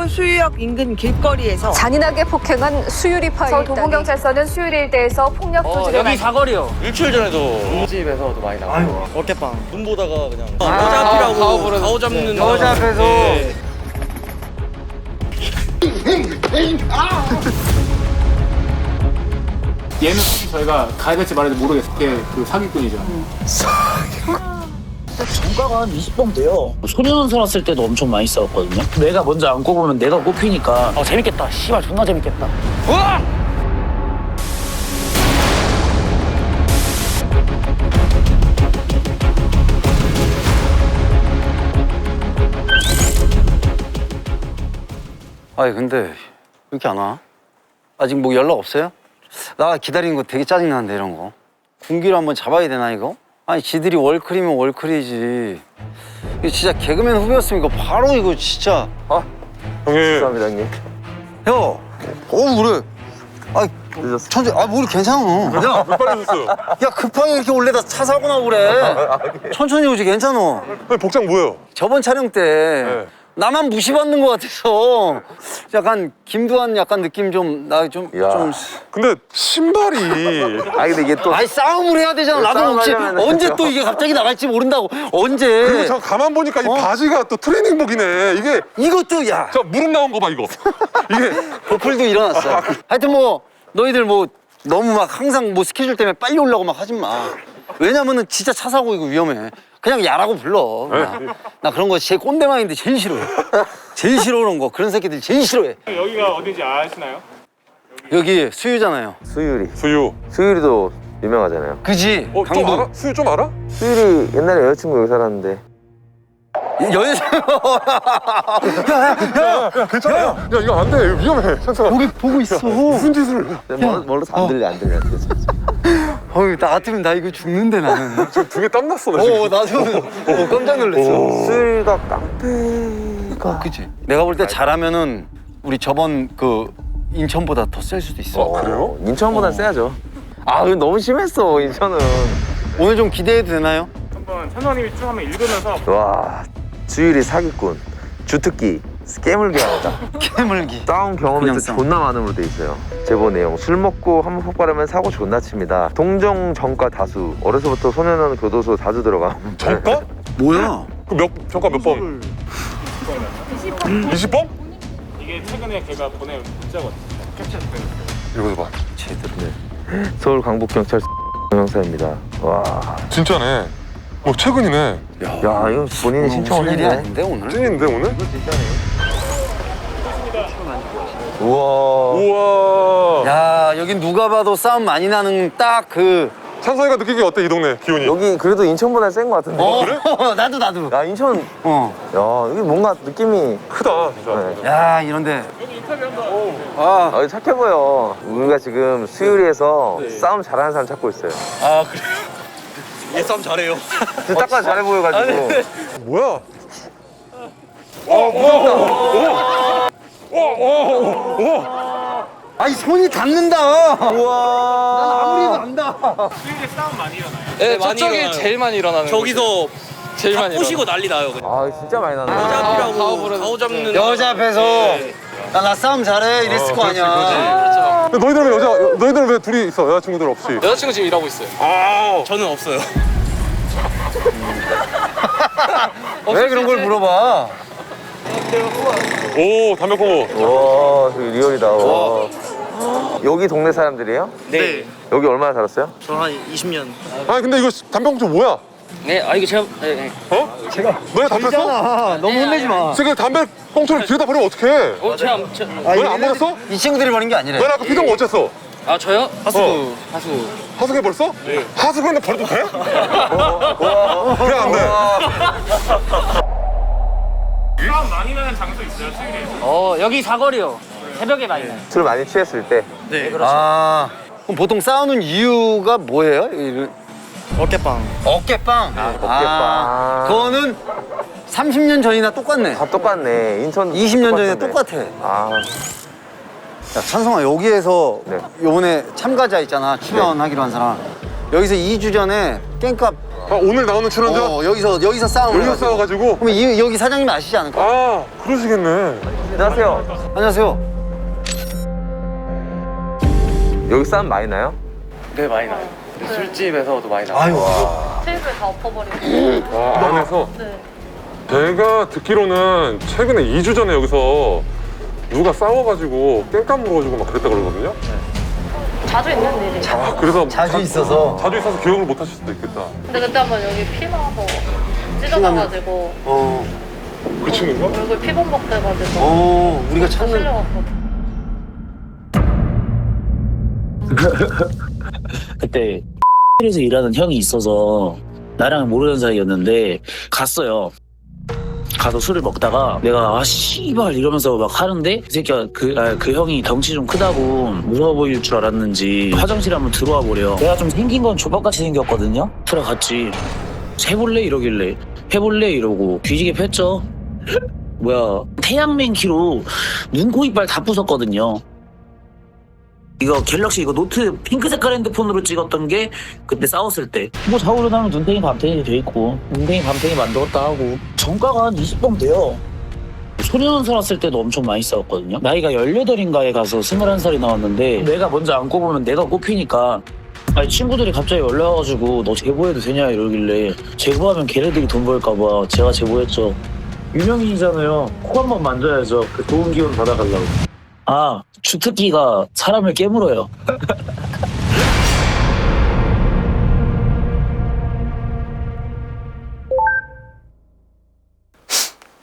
서울 수유역 인근 길거리에서 잔인하게 폭행한 수유리파 서울 일당이 도봉경찰서는 수요일 일대에서 폭력 소지를 여기 사거리요. 일주일 전에도 집에서도 많이 나가고 어깨빵 눈 보다가 그냥 여자 앞이라고 가오 잡는 여자 앞에서 예. 얘는 솔직히 저희가 가야 될지 말아야 될지 모르겠어요. 걔 그 사기꾼이죠. 단가가 한 20번 돼요. 소년원서 왔을 때도 엄청 많이 싸웠거든요. 내가 먼저 안고 보면 내가 꼽히니까 재밌겠다. 씨발 존나 재밌겠다. 우와! 아니 근데 왜 이렇게 안 와? 아직 뭐 연락 없어요? 나 기다리는 거 되게 짜증나는데 이런 거 군기로 한번 잡아야 되나 이거? 아니 지들이 월클이면 월클이지 이거 진짜 개그맨 후배였으면 이거 바로 이거 진짜 형님 감사합니다 형님. 형! 그래 아 천재 우리 괜찮아 야 빨리 오셨어요. 야 급하게 이렇게 올래다 차 사고 나고 그래 천천히 오지 괜찮아 복장 뭐예요? 저번 촬영 때 나만 무시받는 것 같아서 약간 김두한 약간 느낌 좀 근데 신발이 근데 이게 또 아니 싸움을 해야 되잖아 나도 혹시 언제 또 이게 갑자기 나갈지 모른다고 언제 그리고 저 가만 보니까 이 바지가 또 트레이닝복이네. 이게 이것도 야 저 무릎 나온 거 봐 이거. 이게 보풀도 일어났어 하여튼 뭐 너희들 뭐 너무 막 항상 뭐 스케줄 때문에 빨리 오려고 막 하지 마 왜냐면은 진짜 차 사고 이거 위험해 그냥 야라고 불러 나 그런 거 제일 꼰대망인데 제일 싫어해 제일 싫어 그런 거 그런 새끼들 제일 싫어해 여기가 어딘지 아시나요? 여기 수유잖아요 수율이도 유명하잖아요. 그지 좀 강북 알아? 수유 좀 알아? 수율이 옛날에 여자친구 여기 살았는데 여자 괜찮아. 야 이거 안 돼. 위험해. 천천히. 거기 보고 있어 무슨 짓을? 멀어서 안 들려. 나 같으면 나 이거 죽는데 나는 지금 등에 땀 났어 나 지금. 나도 깜짝 놀랐어 수율이가 깡패가 그치 내가 볼 때 잘하면은 우리 저번 그 인천보다 더 셀 수도 있어 그래요? 인천보다 세야죠. 이거 너무 심했어 인천은. 오늘 좀 기대해도 되나요? 한번 찬호님이 쭉 한번 읽으면서 와 수율이 사기꾼, 주특기, 스캐물기 하다. 캐물기 싸움 경험이 그냥 또 싸움. 존나 많음으로 돼 있어요. 제보 내용: 술 먹고 한번 폭발하면 사고 존나 칩니다. 동정 전과 다수. 어려서부터 소년원 교도소 자주 들어가. 정가? 뭐야? 그 정가 몇 번? 20번? 이게 최근에 걔가 보낸 문자거든요. 캡처됐어요. 이거 봐. 서울 강북경찰서 형사입니다. 와, 진짜네. 최근이네. 야 이거 본인이 신청을 무슨 일이 했네. 아닌데 오늘? 찐인데 오늘? 우와. 우와. 야 여긴 누가 봐도 싸움 많이 나는 딱 그 찬성이가 느끼기 어때 이 동네 기온이? 여기 그래도 인천보다 센 것 같은데. 그래? 나도 야 인천. 야 여기 뭔가 느낌이. 크다 진짜. 야 이런데 여기 착해 보여. 우리가 지금 수유리에서 싸움 잘하는 사람 찾고 있어요. 그래? 얘 싸움 잘해요. 딱 봐도 잘해 보여가지고. 뭐야? 아니 손이 닿는다 우와. 아무리도 안다 수요일에 싸움 많이 일어나요. 네, 저쪽이 제일 많이 일어나는 저기서 제일 많이 부시고 난리 나요. 그냥. 진짜 많이 나네. 여자 앞이라고 가오 가오 잡는. 여자 앞에서 나 싸움 잘해 이랬을 거 아니야 근데 너희들은 왜 둘이 있어? 여자친구들 없이? 여자친구 지금 일하고 있어요. 저는 없어요. 왜 그런 걸 물어봐 오 담배 꽁고. 와 저기 리얼이다. 와. 여기 동네 사람들이에요? 네. 여기 얼마나 살았어요? 저 한 20년. 아니 근데 이거 담배 꽁초 뭐야? 네, 이거 제가 어? 제가 너네 다 폈어? 있잖아 너무 혼내지 마 저기 담배 꽁초를 뒤에다 버리면 어떡해? 제가 너네 안 버렸어? 이 친구들이 버린 게 아니래 너네 아까 피던 거 어쨌어? 저요? 하수 하수구에 버렸어? 네. 하수구에 버려도 돼? 그냥 안 돼. 싸움 많이 나는 장소 있어요, 수요일에? 여기 사거리요. 새벽에 많이 나요. 술 많이 취했을 때. 네. 그럼 보통 싸우는 이유가 뭐예요? 어깨빵. 어깨빵 어깨빵. 그거는 30년 전이나 똑같네 다 똑같네. 인천 20년 전에 똑같은데. 똑같아 야, 찬성아 여기에서 네. 요번에 참가자 있잖아 출연하기로 한 사람 여기서 2주 전에 깽값 오늘 나오는 출연자? 여기서 싸움을 여기서 싸워가지고? 그럼 여기 사장님 아시지 않을까? 그러시겠네. 안녕하세요. 안녕하세요. 여기 싸움 많이 나요? 네, 많이 나요. 술집에서도 많이 나요. 아유. 테이블 다 엎어버리고. 아, 안에서? 네. 제가 듣기로는 최근에 2주 전에 여기서 누가 싸워가지고 깽판 물어가지고 막 그랬다 그러거든요? 자주 있는 일이에요. 아, 그래서 자주 있어서. 자주 있어서 기억을 못 하실 수도 있겠다. 근데 그때 한번 여기 피 나서 찢어져가지고 그 친구가? 얼굴 피범벅 돼가지고 우리가 다 찾는. 실려갔거든. 그때 에서 일하는 형이 있어서 나랑 모르는 사이였는데 갔어요. 가서 술을 먹다가 내가 씨발 이러면서 막 하는데 그 새끼가 그 형이 덩치 좀 크다고 무서워 보일 줄 알았는지 화장실에 한번 들어와 보래요. 내가 좀 생긴 건 족박같이 생겼거든요. 들어갔지. 해볼래? 이러길래 해볼래? 이러고 뒤지게 폈죠. 뭐야 태양맨키로 눈, 코, 이빨 다 부쉈거든요. 이거 갤럭시 이거 노트 핑크 색깔 핸드폰으로 찍었던 게 그때 싸웠을 때. 뭐 자고 일어나면 눈탱이 밤탱이 돼 있고 눈탱이 밤탱이 만들었다 하고 정가가 한 20번 돼요. 소년 살았을 때도 엄청 많이 싸웠거든요. 나이가 18인가에 가서 21살이 나왔는데 내가 먼저 안 꼽으면 내가 꼽히니까 아니 친구들이 갑자기 연락 와가지고 너 제보해도 되냐 이러길래 제보하면 걔네들이 돈 벌까봐 제가 제보했죠. 유명인이잖아요. 코 한 번 만져야죠. 그 좋은 기운 받아가려고. 아, 주특기가 사람을 깨물어요.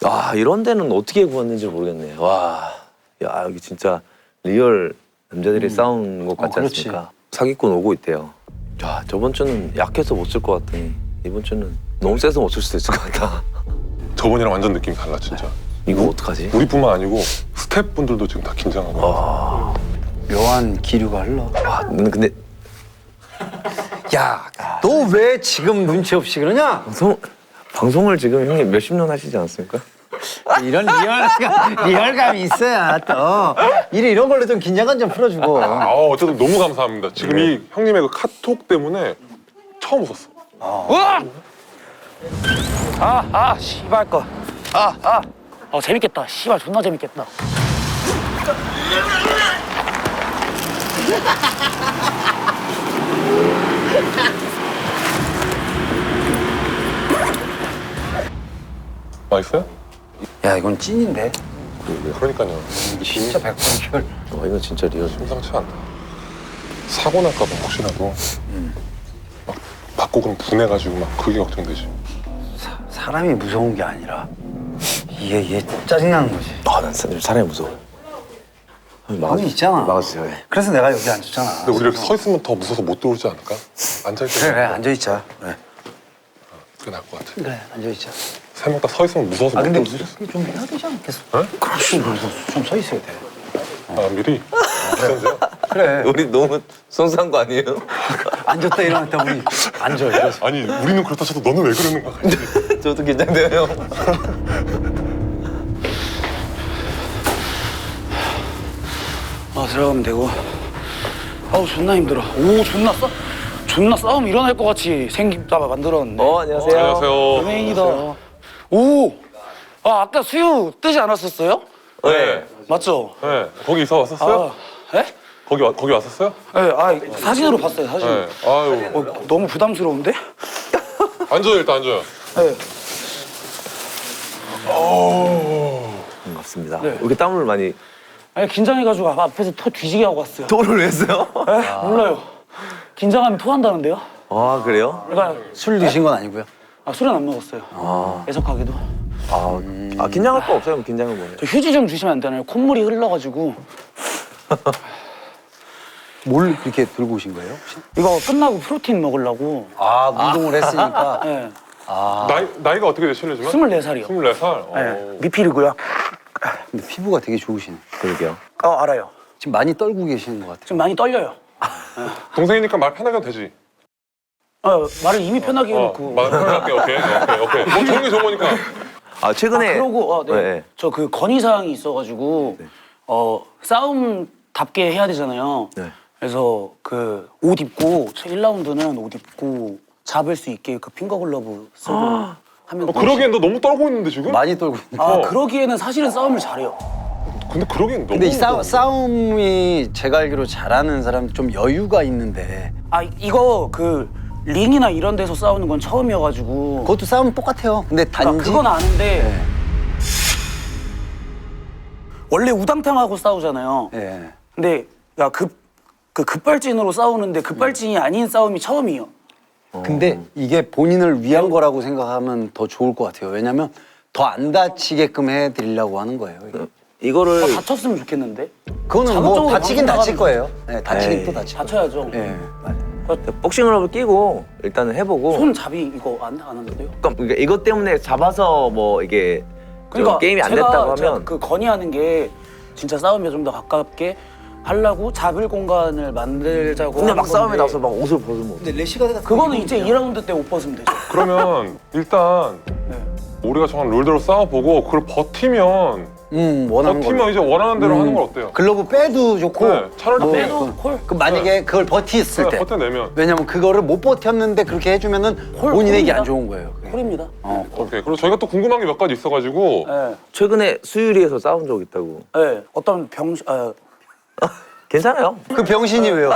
아, 이런 데는 어떻게 구했는지 모르겠네. 와, 야, 여기 진짜 리얼 남자들이 싸우는 것 같지 그렇지. 않습니까? 사기꾼 오고 있대요. 야, 저번 주는 약해서 못 쓸 것 같더니 이번 주는 너무 세서 못 쓸 수도 있을 것 같다. 저번이랑 완전 느낌이 달라, 진짜. 이거 어떡하지? 우리뿐만 아니고 스태프분들도 지금 다 긴장하고. 묘한 기류가 흘러. 와, 너는 근데 야, 너 왜 지금 눈치 없이 그러냐? 방송을 지금 형님 몇십 년 하시지 않았습니까? 이런 리얼감이 있어야 또 이런 걸로 좀 긴장감 좀 풀어주고. 아, 어쨌든 너무 감사합니다. 지금 이 형님의 그 카톡 때문에 처음 웃었어. 씨발 거. 재밌겠다. 씨발 존나 재밌겠다. 맛있어요? 야, 이건 찐인데. 그러니까요. 진짜 100% 혈. 이거 진짜 리얼. 심상치 않다. 사고 날까 봐 혹시라도 막 받고 그럼 분해가지고 막 그게 걱정되지. 사람이 무서운 게 아니라 이게 짜증나는 거지. 아, 난 사람이 무서워. 마음이 있잖아. 막아주세요. 그래서 내가 여기 앉았잖아. 근데 우리 이렇게 서 있으면 더 무서워서 못 들어오지 않을까? 앉아있자. 그래, 앉아있자. 그래, 그게 나을 것 같아. 그래, 앉아있자. 세 명 다 서 있으면 무서워서 못 근데 들어올 수 있어. 이렇게 좀 해야 되지 않겠어? 어? 그렇지, 좀 서 있어야 돼. 아, 미리? 진짜요? 그래. 우리 너무 손상한 거 아니에요? 앉았다 일어났다 우리 앉아 이래서. 아니, 우리는 그렇다 쳐도 너는 왜 그러는 거야? 저도 긴장돼요, 형. 들어가면 되고. 아우 존나 힘들어. 오 존나 싸움 일어날 것 같이 생김다 만들었는데. 안녕하세요. 안녕하세요. 다행이다. 오. 아까 수유 뜨지 않았었어요? 네. 맞죠? 네. 거기 이사 왔었어요? 예? 거기 왔었어요? 네, 사진으로 봤어요, 사진. 네. 아유. 너무 부담스러운데? 앉아요, 일단 앉아요. 네. 반갑습니다. 네. 왜 이렇게 땀을 많이. 아니, 긴장해가지고 앞에서 토 뒤지게 하고 왔어요. 토를 왜 했어요? 네? 몰라요. 긴장하면 토한다는데요? 아, 그래요? 그러니까 술 드신 건 아니고요. 술은 안 먹었어요. 애석하게도. 긴장할 거 없어요? 긴장은 뭐예요? 저 휴지 좀 주시면 안 되나요? 콧물이 흘러가지고. 뭘 그렇게 들고 오신 거예요? 혹시? 이거 끝나고 프로틴 먹으려고. 운동을 했으니까. 네. 나이가 어떻게 되실래지만? 24살이요. 24살? 네. 미필이고요. 근데 피부가 되게 좋으시네. 그러게요. 알아요. 지금 많이 떨고 계시는 것 같아요. 좀 많이 떨려요. 동생이니까 말 편하게 해도 되지. 말을 이미 편하게 해놓고. 말 편하게, 오케이. 뭐 좋은 게 좋은 거니까. 최근에. 그러고, 네. 네. 저 그 건의사항이 있어가지고, 싸움답게 해야 되잖아요. 네. 그래서 그 옷 입고, 1라운드는 옷 입고 잡을 수 있게 그 핑거 글러브 쓰고 하면. 그러기엔 너 너무 떨고 있는데 지금? 많이 떨고 있는. 그러기에는 사실은 싸움을 잘해요. 근데 그러긴 너무. 근데 이 싸움이 제가 알기로 잘하는 사람 좀 여유가 있는데 아 이거 그 링이나 이런 데서 싸우는 건 처음이어가지고. 그것도 싸움 똑같아요. 근데 단지 그러니까 그건 아는데 네. 원래 우당탕하고 싸우잖아요. 예. 근데 야 급발진으로 싸우는데 급발진이 아닌 싸움이 처음이에요. 근데 이게 본인을 위한 거라고 생각하면 더 좋을 것 같아요. 왜냐면 더 안 다치게끔 해드리려고 하는 거예요. 이거. 이거를 다쳤으면 좋겠는데. 그거는 뭐 자극적으로 다치긴 방송 다칠 나가면- 거예요. 네, 다치긴 에이, 또 다칠 거예요. 다쳐야죠. 예. 복싱글러브 끼고 일단은 해보고. 손잡이 이거 안 하는데요? 그러니까 이것 때문에 잡아서 뭐 이게 좀 게임이 안 됐다고 제가 하면 그 건의하는 게 진짜 싸움에 좀 더 가깝게 하려고 잡을 공간을 만들자고. 근데 막 하는 싸움에 건데 나서 막 옷을 벗으면 근데 레시가드가 그거는 이제 2라운드 때 옷 벗으면 되죠. 그러면 일단 네. 우리가 정한 룰대로 싸워보고 그걸 버티면 원하는 걸로. 이제 원하는 대로 하는 건 어때요? 글러브 빼도 좋고 네, 차라리 뭐, 빼도 콜. 그 만약에 그걸 버티었을 때 버텨내면. 왜냐면 그거를 못 버텼는데 그렇게 해주면은 본인에게 안 좋은 거예요. 그게. 콜입니다. 콜. 오케이. 그리고 저희가 또 궁금한 게 몇 가지 있어가지고 네. 최근에 수유리에서 싸운 적 있다고. 네. 어떤 괜찮아요. 그 병신이 왜요?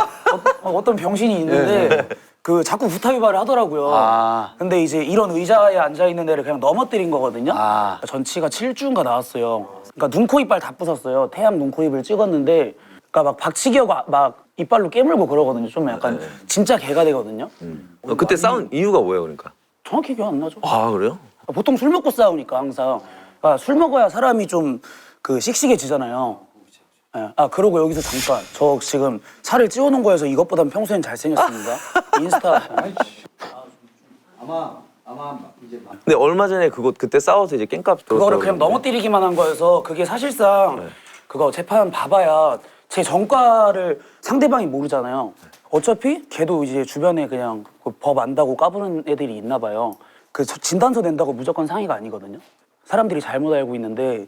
어떤 병신이 있는데 그 자꾸 구타위바를 하더라고요. 아. 근데 이제 이런 의자에 앉아 있는 애를 그냥 넘어뜨린 거거든요. 아. 전치가 7주인가 나왔어요. 그러니까 눈, 코, 이빨 다 부쉈어요. 태양 눈, 코, 입을 찍었는데, 그러니까 막 박치기하고 막 이빨로 깨물고 그러거든요. 좀 약간 진짜 개가 되거든요. 그때 싸운 이유가 뭐예요, 그러니까? 정확히 기억 안 나죠. 아 그래요? 보통 술 먹고 싸우니까 항상. 그러니까 술 먹어야 사람이 좀 그 씩씩해지잖아요. 예. 아 그러고 여기서 잠깐 저 지금 살을 찌워놓은 거여서 이것보단 평소엔 잘생겼습니다. 인스타. 근데 얼마 전에 그때 싸워서 이제 깽값 그거를 그냥 넘어뜨리기만 한 거여서 그게 사실상 그거 재판 봐봐야 제 전과를 상대방이 모르잖아요. 어차피 걔도 이제 주변에 그냥 그 법 안다고 까부는 애들이 있나 봐요. 그 진단서 낸다고 무조건 상의가 아니거든요. 사람들이 잘못 알고 있는데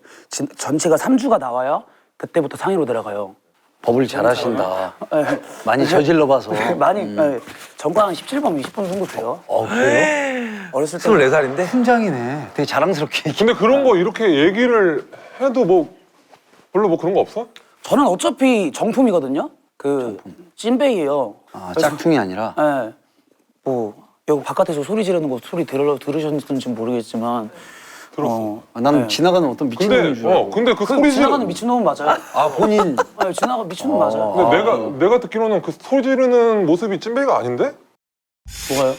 전체가 3주가 나와야 그때부터 상의로 들어가요. 법을 잘하신다. 예. 많이 저질러봐서. 많이 예. 전과 한 17번, 20번 정도 돼요. 그래요? 어렸을 때 24살인데? 팀장이네. 되게 자랑스럽게. 근데 그런 거 이렇게 얘기를 해도 뭐 별로 뭐 그런 거 없어? 저는 어차피 정품이거든요. 그 찐베이예요. 아, 짝퉁이 아니라. 예. 뭐 여기 바깥에서 소리 지르는 거 소리 들으셨는지 모르겠지만 들었어. 나는 네. 지나가는 어떤 미친놈인 줄 알고. 근데 그 그 소리 지나가는 미친놈은 맞아요. 아, 본인. 네, 지나가 미친놈 맞아요. 근데 내가 듣기로는 그 소리 지르는 모습이 찐베이가 아닌데? 뭐가요?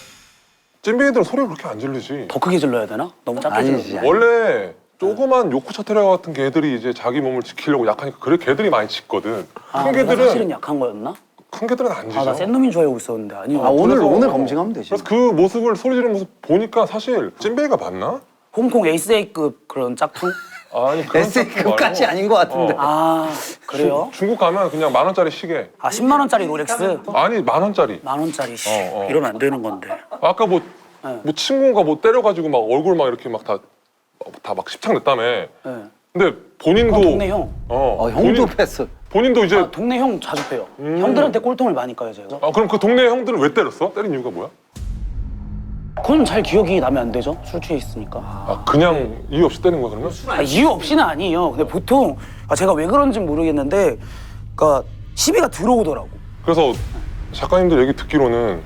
찐베이들은 소리를 그렇게 안 지르지. 더 크게 질러야 되나? 너무 작게 아니지. 질러. 원래 조그만 요코차테라 같은 개들이 이제 자기 몸을 지키려고 약하니까 그래 개들이 많이 짖거든. 아, 큰 내가 개들은 사실은 약한 거였나? 큰 개들은 안 짖어. 아, 나 센 놈인 줄 알고 있었는데 아니요. 아, 오늘 그래서- 검증하면 되지. 그래서 그 모습을 소리 지르는 모습 보니까 사실 찐베이가 맞나? 홍콩 에이스A급 그런 짝퉁? 아니 그런 SA급까지 아닌 것 같은데. 아 그래요? 중국 가면 그냥 10,000원짜리 시계. 아 10만 원짜리 롤렉스? 아니 10,000원짜리. 10,000원짜리 씨. 어. 이러면 안 되는 건데. 아까 뭐 친구가 뭐 때려가지고 막 얼굴 막 이렇게 막 다 막 십창냈다며. 네. 근데 본인도 그건 동네 형. 형도 패스. 본인도 이제 아, 동네 형 자주 빼요. 형들한테 꼴통을 많이 까요 제가. 아 그럼 그 동네 형들은 왜 때렸어? 때린 이유가 뭐야? 그건 잘 기억이 나면 안 되죠. 술 취해 있으니까. 아 그냥 이유 없이 때린 거야 그러면? 아, 이유 없이는 아니에요. 근데 보통 제가 왜 그런지 모르겠는데, 그러니까 시비가 들어오더라고. 그래서 작가님들 얘기 듣기로는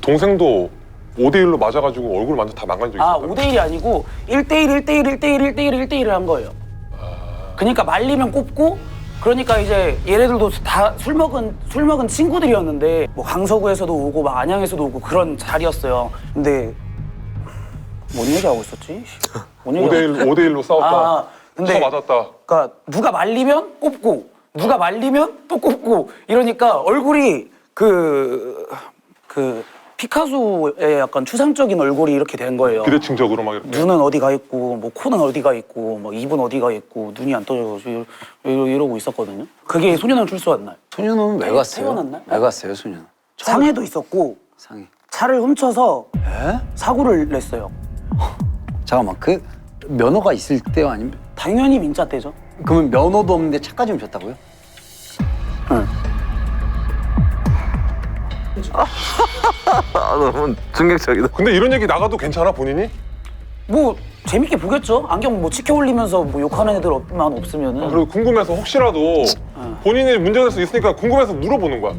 동생도 5대1로 맞아가지고 얼굴 완전 다 망가진 적이 아 있었다. 5대1이 아니고 1대1 한 거예요. 그러니까 말리면 꼽고, 그러니까 이제 얘네들도 다 술 먹은 친구들이었는데 뭐 강서구에서도 오고 막 안양에서도 오고 그런 자리였어요. 근데 뭔 얘기하고 있었지? 뭔 얘기하고 5대1로 싸웠다. 아, 근데 쳐 맞았다. 그러니까 누가 말리면 꼽고 누가 말리면 또 꼽고 이러니까 얼굴이 그 피카소의 약간 추상적인 얼굴이 이렇게 된 거예요. 비대칭적으로 막 이렇게. 눈은 어디 가 있고 뭐 코는 어디 가 있고 뭐 입은 어디 가 있고 눈이 안 떠져서 이러고 있었거든요. 그게 소년원 출소한 날. 소년은 왜 갔어요? 태어난 날? 왜 갔어요, 소년? 상해도 있었고 상해. 차를 훔쳐서 에? 사고를 냈어요. 잠깐만, 그 면허가 있을 때요, 아니면? 당연히 민자 때죠. 그러면 면허도 없는데 차까지 훔쳤다고요? 응. 아 너무 충격적이다. 근데 이런 얘기 나가도 괜찮아 본인이? 뭐 재밌게 보겠죠. 안경 뭐 치켜 올리면서 뭐 욕하는 애들만 없으면은. 그리고 궁금해서 혹시라도 본인이 문제될 수 있으니까 궁금해서 물어보는 거야.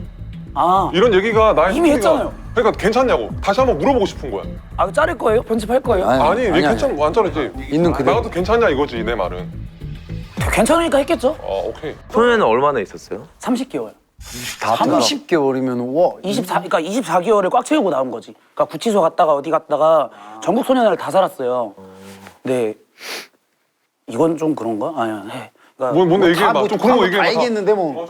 아, 이런 얘기가 나의 이미 스토리가- 했잖아요. 그러니까 괜찮냐고 다시 한번 물어보고 싶은 거야. 아 자를 거예요? 편집할 거예요? 아니 왜 괜찮 안 자르지? 있는 그대로. 나가도 괜찮냐 이거지 내 말은. 괜찮으니까 했겠죠. 오케이. 소년은 얼마나 있었어요? 30개월. 30개월이면 와 그러니까 24개월을 꽉 채우고 나온 거지. 그러니까 구치소 갔다가 어디 갔다가 전국 소년을 다 살았어요. 근데 이건 좀 그런가? 아니야. 해. 그러니까 뭔데 얘기해봐. 좀 그런 거 다 얘기해봐. 얘기했는데 뭐.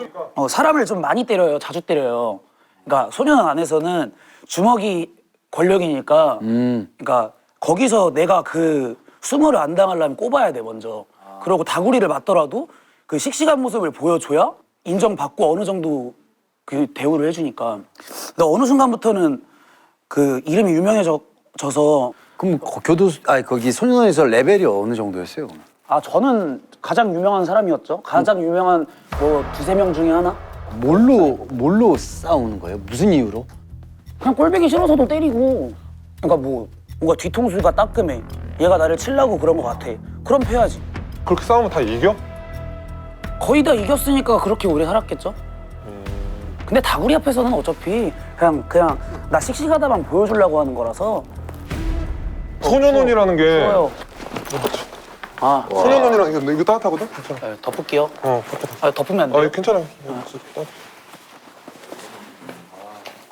사람을 좀 많이 때려요. 자주 때려요. 그러니까 소년 안에서는 주먹이 권력이니까 그러니까 거기서 내가 그 수모를 안 당하려면 꼽아야 돼 먼저. 그러고 다구리를 맞더라도 그 씩씩한 모습을 보여줘야 인정받고 어느 정도 그 대우를 해주니까. 근데 어느 순간부터는 그 이름이 유명해져서 그럼 교도소 거기 소년원에서 레벨이 어느 정도였어요? 아 저는 가장 유명한 사람이었죠. 가장 유명한 뭐 2-3명 중에 하나. 뭘로 싸우는 거예요? 무슨 이유로? 그냥 꼴보기 싫어서도 때리고. 그러니까 뭐 뭔가 뒤통수가 따끔해. 얘가 나를 치려고 그런 것 같아. 그럼 패야지. 그렇게 싸우면 다 이겨? 거의 다 이겼으니까 그렇게 오래 살았겠죠. 근데 다구리 앞에서는 어차피 그냥 나 씩씩하다만 보여주려고 하는 거라서. 소년원이라는 게 좋아요. 아, 소년원이라는 게 이거 따뜻하거든? 괜찮아. 덮을게요. 덮어. 아, 덮으면 안 돼요? 괜찮아.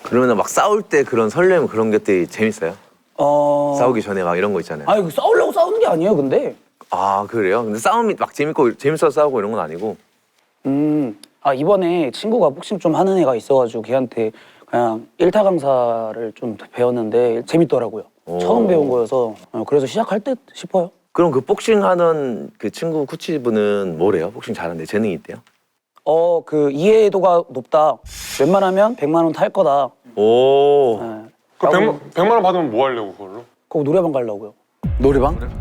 그러면 막 싸울 때 그런 설렘 그런 것들이 재밌어요? 싸우기 전에 막 이런 거 있잖아요. 아니 싸우려고 싸우는 게 아니에요, 근데. 아 그래요? 근데 싸움이 막 재밌어서 싸우고 이런 건 아니고. 아 이번에 친구가 복싱 좀 하는 애가 있어가지고 걔한테 그냥 일타 강사를 좀 배웠는데 재밌더라고요. 처음 배운 거여서 그래서 시작할 듯 싶어요. 그럼 그 복싱하던 그 친구 코치분은 뭐래요? 복싱 잘하는데 재능이 있대요? 그 이해도가 높다. 웬만하면 100만 원 탈 거다. 오. 네. 그 100만 원 받으면 뭐 하려고 그걸로? 거기 노래방 가려고요. 노래방? 그럼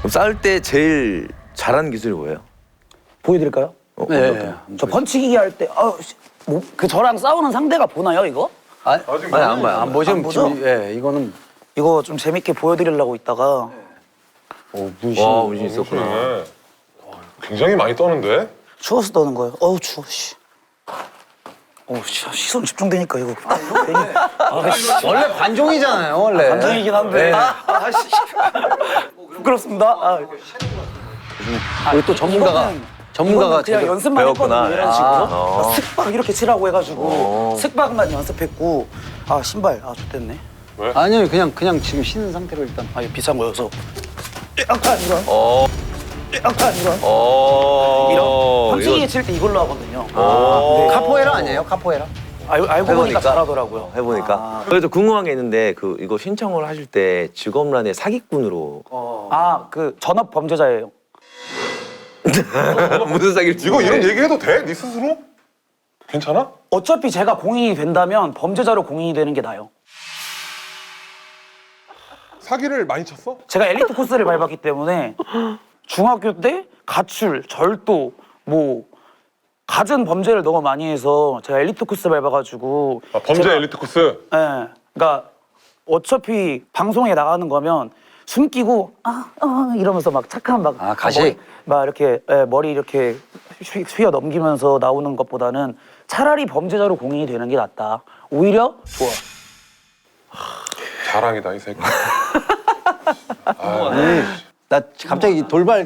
싸울 때 제일 잘하는 기술이 뭐예요? 보여드릴까요? 네. 저 펀치기기 할 때, 그 저랑 싸우는 상대가 보나요, 이거? 아니 안 봐요. 안 보죠. 안 보죠? 예, 이거는 이거 좀 재밌게 보여드리려고 있다가. 문신. 와 문신 있었구나. 네. 굉장히 많이 떠는데? 추워서 떠는 거예요. 어우, 추워, 씨. 시선 집중되니까 이거. 원래 관종이잖아요, 원래. 감정이긴 한데. 부끄럽습니다. 우리 또 전문가가 그냥 제대로 연습만 배웠구나. 했거든요, 이런 식으로. 아. 슥박 이렇게 치라고 해가지고 슥박만 연습했고. 신발, 좋댔네. 아니요, 그냥 지금 쉬는 상태로 일단. 이거 비싼 거여서. 약간 이런. 이런. 펀치기 칠 때 이걸로 하거든요. 카포에라 아니에요? 카포에라? 알고 보니까 해보니까. 잘하더라고요. 해보니까. 그래도 궁금한 게 있는데 이거 신청을 하실 때 직업란에 사기꾼으로 그 전업 범죄자예요. 무슨 사기를 이거 이런 얘기해도 돼? 네 스스로? 괜찮아? 어차피 제가 공인이 된다면 범죄자로 공인이 되는 게 나아요. 사기를 많이 쳤어? 제가 엘리트 코스를 밟았기 때문에 중학교 때 가출, 절도, 뭐 갖은 범죄를 너무 많이 해서 제가 엘리트 코스 밟아가지고 범죄 제가- 엘리트 코스? 예, 그러니까 어차피 방송에 나가는 거면 숨기고 이러면서 막 착한 막 가식? 막 이렇게 머리 이렇게 휘어 넘기면서 나오는 것보다는 차라리 범죄자로 공인이 되는 게 낫다. 오히려 좋아. 자랑이다 이 새끼. 나 갑자기 돌발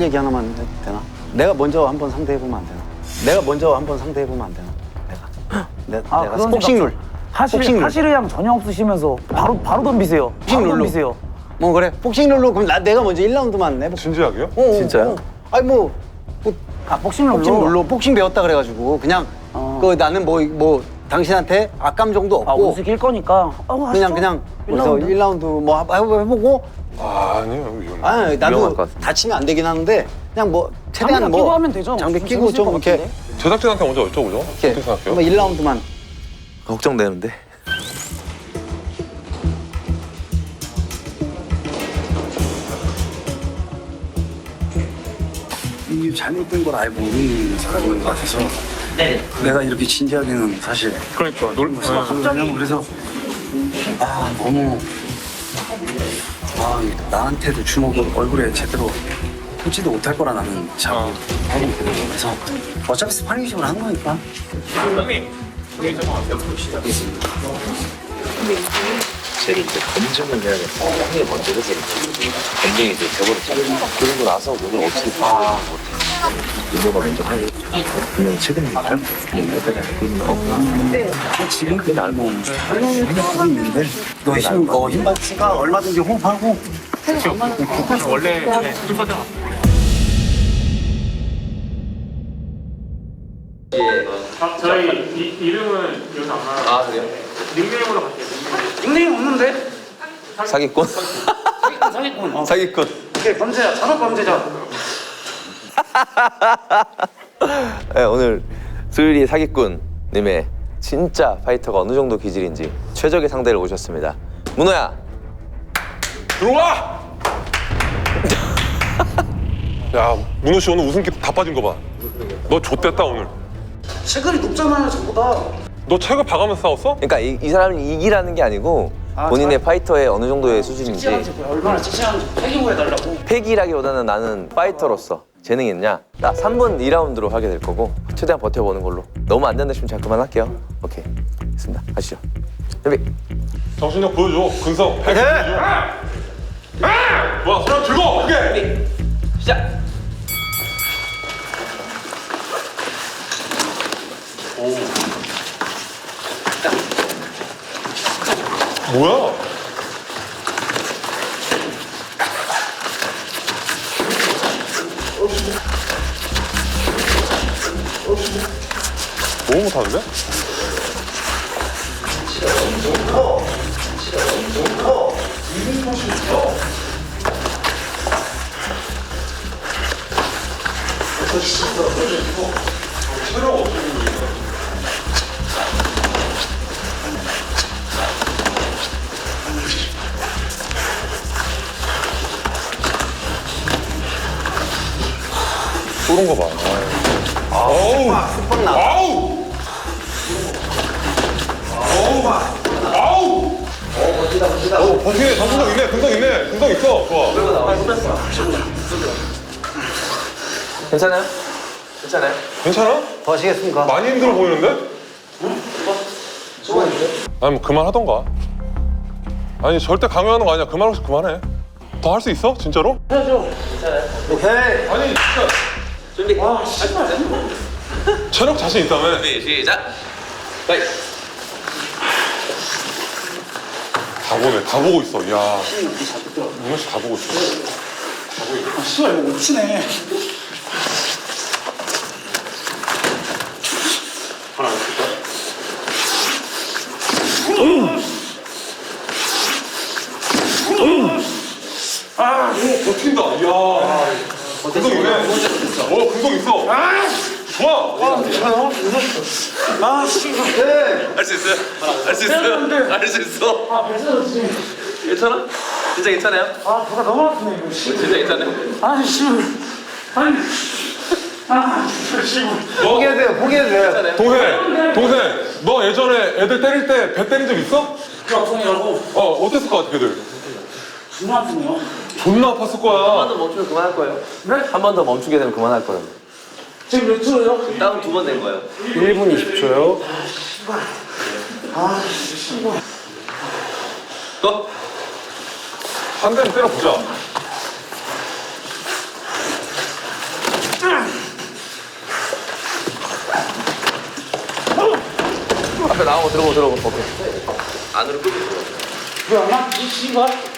얘기 하나만 해도 되나? 내가 먼저 한번 상대해보면 안 되나? 내가 그런 복싱룰. 복싱룰. 사실의양 전혀 없으시면서 바로 덤비세요. 바로 룰로. 덤비세요. 뭐 그래? 복싱룰로 그럼 내가 먼저 1라운드만 해볼게. 진지하게요? 진짜요? 아니 뭐 복싱룰로. 복싱룰로 복싱 배웠다 그래가지고 그냥 나는 뭐 당신한테 악감 정도 없고 우습게 낄 거니까. 그냥 그래서 1라운드 뭐 해보고 아니요 위험해. 위험할 나도 것 같은데. 다치면 안 되긴 하는데 그냥 뭐 최대한 장비 끼고 하면 되죠. 장비 좀 끼고 재밌을 좀 것 이렇게 같은데? 제작진한테 먼저 여쭤보죠. 어떻게 생각해요? 1라운드만 걱정되는데. 이게 잘못된 걸 알고 모르는 사람인 것 같아서 내가 이렇게 진지하게는 사실 그러니까 그냥 그래서 너무 나한테도 주먹을 얼굴에 제대로 꽂지도 못할 거라 나는 자꾸 하고 있거든. 그래서 어차피 스파링식으로 한 거니까. 쟤를 이제 검증을 해야겠다. 형이 먼저 해서 검증이 이제 돼버렸잖아. 그러고 나서 오늘 어떻게 이거가 먼저 하고 그냥 최근에 알고 지금 그냥 알고 하고 있는데 너 힘받으니까 얼마든지 호흡하고. 원래 저희 이름은 여기서 안 나와요. 아 그래요? 닉네임으로 갈게요. 닉네임 없는데? 사기꾼? 사기꾼. 사기꾼. 그게 범죄야. 산업 범죄자. 네, 오늘 수유리 사기꾼님의 진짜 파이터가 어느 정도 기질인지 최적의 상대를 모셨습니다. 문호야. 들어와! 야, 문호 씨 오늘 웃음기 다 빠진 거 봐. 너 좆됐다 오늘. 체급이 높잖아요, 저보다. 너 체급 봐가면서 싸웠어? 그러니까 이 사람을 이기라는 게 아니고 본인의 파이터의 어느 정도의 수준인지 얼마나 찌찌하는지 폐기물 해달라고. 패기라기보다는 나는 파이터로서 재능이 있냐? 나 3분 2라운드로 하게 될 거고 최대한 버텨보는 걸로. 너무 안 된다 싶으면 제가 그만할게요. 오케이, 됐습니다. 가시죠. 준비. 정신력 보여줘. 근성. 백 보여줘. 와, 사람 즐거워. 오케이. 시작. 뭐야? 너무 못하는데? 쏘는 거 봐. 아우! 아우! 아우! 버티네. 정신력 있네. 근성 있네. 근성 있어. 좋아. 괜찮아요? 괜찮아요? 괜찮아? 더 하시겠습니까? 많이 힘들어 보이는데? 아니 뭐 그만하던가. 아니 절대 강요하는 거 아니야. 그만 혹시 그만해. 더 할 수 있어? 진짜로? 오케이. 아니 진짜 준비. 체력 자신 있다며. 시작. 빨리. 다 보네. 다 보고 있어. 야. 문호 씨 다 보고 있어. 씨발 이거 옵치네. 버틴다. 이야. 근성 있네. 근성 있어. 좋아. 할 수 있어요? 할 수 있어요? 할 수 있어? 괜찮아? 진짜 괜찮아요? 배가 너무 아프네 이거. 진짜 괜찮아요? 아니 씨발. 아니. 포기해도 돼요. 포기해도 돼요. 동생. 너 예전에 애들 때릴 때 배 때린 적 있어? 악성이라고. 어땠을 것 같아, 걔들? 존나 아프네요. 존나 아팠을 거야. 한 번 더 멈추면 그만할 거예요. 네? 한 번 더 멈추게 되면 그만할 거예요. 지금 몇 초예요? 다운 2번 된 거예요. 1분 20초요. 또? 한 대는 때려보자. 앞에 나오고 들어오고. 오케이. 안으로 끌고 들어가. 왜안 나? 이 씨발.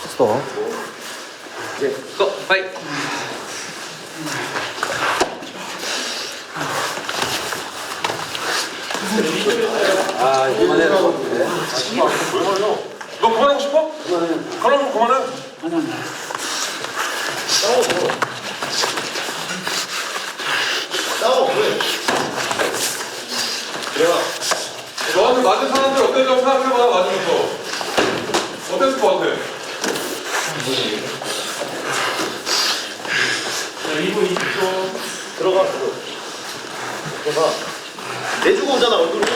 스톱. 이제 고! 파이! 이번에 너 그만하고 싶어? 그만하면 그만해. 너한테 맞은 사람들 어땠다고 생각해봐, 맞으면서. 어땠을 것 같아? 내주고 오잖아 얼굴을.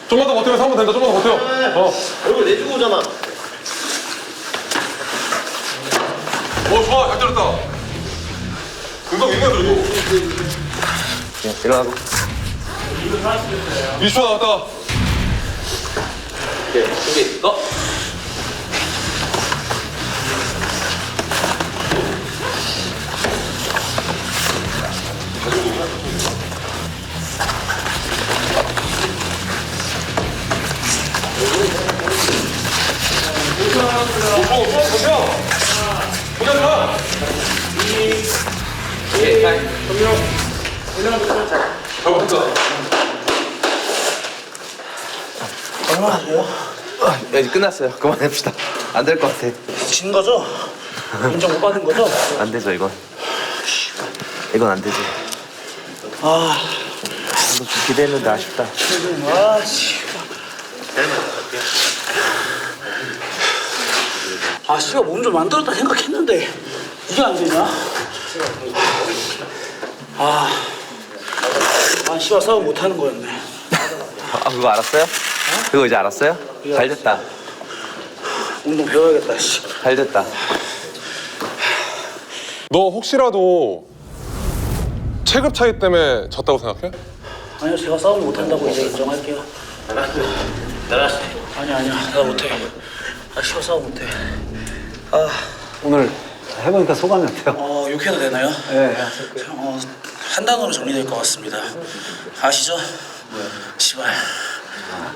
좀만 더 버티면 3분 된다, 좀만 더 버텨. 얼굴 내주고 오잖아. 좋아, 잘 때렸다. 금방 있네, 그래도. 그냥 일어나고. 20초 남았다. 오케이, 준비, 고! 야, 이제 끝났어요. 그만합시다. 안 될 것 같아. 진 거죠? 인정 못 받은 거죠? 안 되죠, 이건. 이건 안 되지. 아, 좀 기대했는데 아쉽다. 아, 씨. 아, 씨가 몸 좀 만들었다 생각했는데 이게 안 되냐? 씨가 싸움 못 하는 거였네. 아, 그거 알았어요? 그거 이제 알았어요? 잘 됐다. 운동 배워야겠다, 씨. 잘 됐다. 너 혹시라도 체급 차이 때문에 졌다고 생각해? 아니요, 제가 싸움 못 한다고 이제 인정할게요. 아니야, 나 못해. 씨가 싸움 못해. 오늘 해보니까 소감이 어때요? 욕해도 되나요? 네. 한 단어로 정리될 것 같습니다. 아시죠? 시발.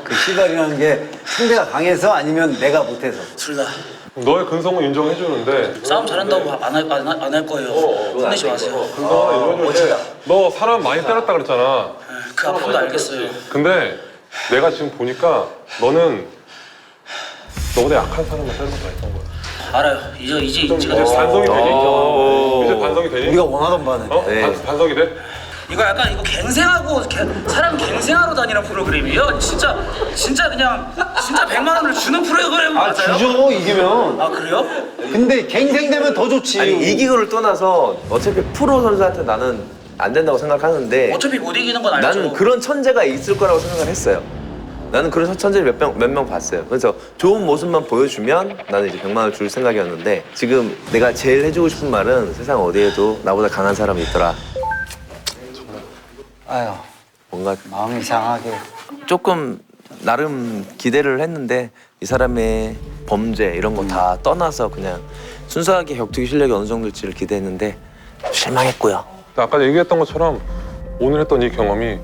그 시발이라는 게 상대가 강해서 아니면 내가 못해서. 둘 다. 너의 근성은 인정해주는데 싸움 잘한다고 안 할 거예요. 혼내지 마세요. 근성은 인정해주는데 너 사람 많이 때렸다 그랬잖아. 그 앞으로도 알겠어요. 근데 내가 지금 보니까 너는 너보다 약한 사람만 때리는 거 했던 거야. 알아요. 이제 인지가 됐어요. 반성이 되니? 이제 반성이 되니? 우리가 원하던 바는. 네. 반성이 돼? 이거 약간 갱생하고 사람 갱생하러 다니는 프로그램이에요. 진짜 그냥 진짜 100만 원을 주는 프로그램 맞아요? 주죠 이기면. 아 그래요? 근데 갱생되면 더 좋지. 아니, 이기고를 떠나서 어차피 프로 선수한테 나는 안 된다고 생각하는데 어차피 못 이기는 건 알죠. 나는 그런 천재가 있을 거라고 생각을 했어요. 나는 그런 천재를 몇 명 봤어요. 그래서 좋은 모습만 보여주면 나는 이제 100만 원을 줄 생각이었는데 지금 내가 제일 해주고 싶은 말은 세상 어디에도 나보다 강한 사람이 있더라. 아유, 뭔가 마음이 이상하게. 조금 나름 기대를 했는데 이 사람의 범죄 이런 거 다 떠나서 그냥 순수하게 격투기 실력이 어느 정도일지를 기대했는데 실망했고요. 아까 얘기했던 것처럼 오늘 했던 이 경험이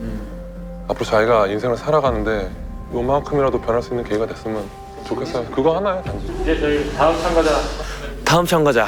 앞으로 자기가 인생을 살아가는데 요만큼이라도 변할 수 있는 계기가 됐으면 좋겠어요. 그거 하나요, 단지. 이제 저희 다음 참가자 다음 참가자.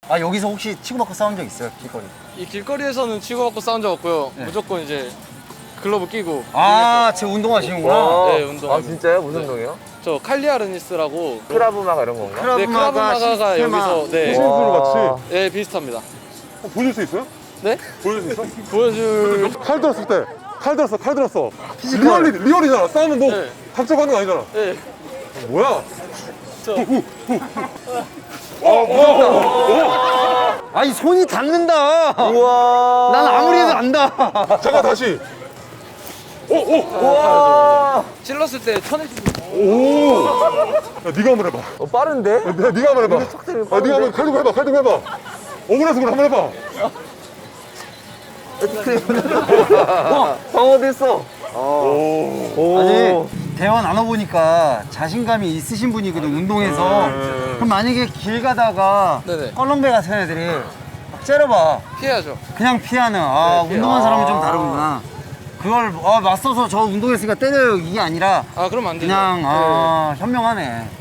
아 여기서 혹시 치고받고 싸운 적 있어요 길거리? 이 길거리에서는 치고받고 싸운 적 없고요. 무조건 이제 글러브 끼고. 제 운동하시는구나. 네, 운동. 아 진짜요? 무슨 운동이요? 저 칼리아르니스라고. 크라브마가 이런 건가? 네, 크라브마가가 여기서 네. 신술 같이. 네, 비슷합니다. 보여줄 수 있어요? 네? 보여줄 수 있어? 보여줄. 칼 들었을 때. 칼 들었어. 리얼이잖아. 싸우면 뭐 네. 답답하는 거 아니잖아. 네. 뭐야? 아니 손이 닿는다. 우와. 난 아무리 해도 안다. 잠깐 다시. 찔렀을 때 천에 야, 네가 한번 해봐. 빠른데? 네가 한번 해봐. 네가 한번 칼 들고 해봐. 오므라서 그걸 한번 해봐. 방 어디 있어? 아니 대화 나눠보니까 자신감이 있으신 분이거든 운동에서. 그럼 만약에 길 가다가 네네. 껄렁배 같은 애들이 막 째려봐. 피해야죠. 그냥 피하는. 운동한 사람은 좀 다르구나. 그걸 맞서서 저 운동했으니까 때려요 이게 아니라 아 그러면 안 되죠. 그냥 현명하네.